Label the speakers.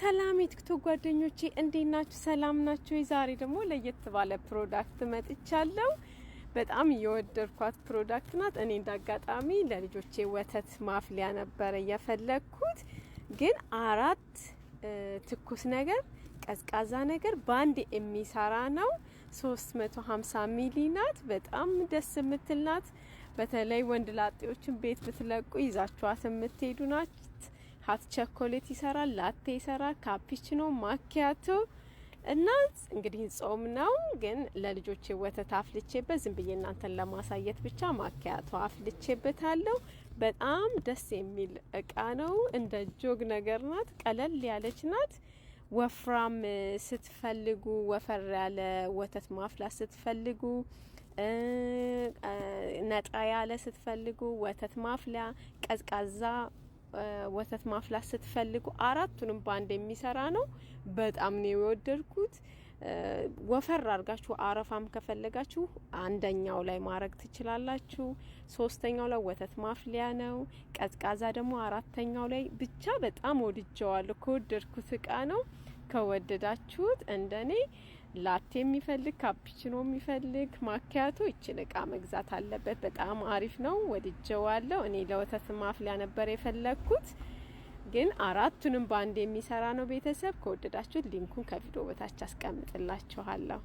Speaker 1: ሰላም የቲክቶክ ጓደኞቼ እንዴት ናችሁ? ሰላም ናችሁ? ዛሬ ደግሞ ለየት ባለ ፕሮዳክት መጥቻለሁ። በጣም የወደድኳት ፕሮዳክት ናት። እኔ እንዳጋጣሚ ለልጆቼ ወተት ማፍሊያ ነበር የፈለኩት፣ ግን አራት ትኩስ ነገር ቀዝቃዛ ነገር ባንድ የሚሰራ ነው። 350 ሚሊ ናት። በጣም ደስ የምትል ናት። በተለይ ወንድ ላጤዎችን ቤት ብትለቁ ይዛችኋት የምትሄዱ ናት። ሀት ቸኮሌት ይሰራል፣ ላቴ ይሰራል፣ ካፒቺኖ፣ ማኪያቶ እና እንግዲህ ጾም ነው፣ ግን ለልጆቼ ወተት አፍልቼበት ዝም ብዬ እናንተን ለማሳየት ብቻ ማኪያቶ አፍልቼበታለሁ። በጣም ደስ የሚል እቃ ነው። እንደ ጆግ ነገር ናት። ቀለል ያለች ናት። ወፍራም ስትፈልጉ ወፈር ያለ ወተት ማፍላት ስትፈልጉ፣ ነጣ ያለ ስትፈልጉ ወተት ማፍሊያ፣ ቀዝቃዛ ወተት ማፍላት ስትፈልጉ አራቱንም ባንድ የሚሰራ ነው። በጣም ነው የወደድኩት። ወፈር አርጋችሁ አረፋም ከፈለጋችሁ አንደኛው ላይ ማረግ ትችላላችሁ። ሶስተኛው ላይ ወተት ማፍሊያ ነው። ቀዝቃዛ ደግሞ አራተኛው ላይ። ብቻ በጣም ወድጀዋለሁ። ከወደድኩት እቃ ነው። ከወደዳችሁት እንደኔ ላቴ የሚፈልግ ካፒቺኖ የሚፈልግ ማኪያቶ ይችን እቃ መግዛት አለበት። በጣም አሪፍ ነው። ወድጀዋለሁ። እኔ ለወተት ማፍሊያ ነበር የፈለኩት፣ ግን አራቱንም ባንድ የሚሰራ ነው። ቤተሰብ ከወደዳችሁት ሊንኩን ከቪዲዮ በታች አስቀምጥላችኋለሁ።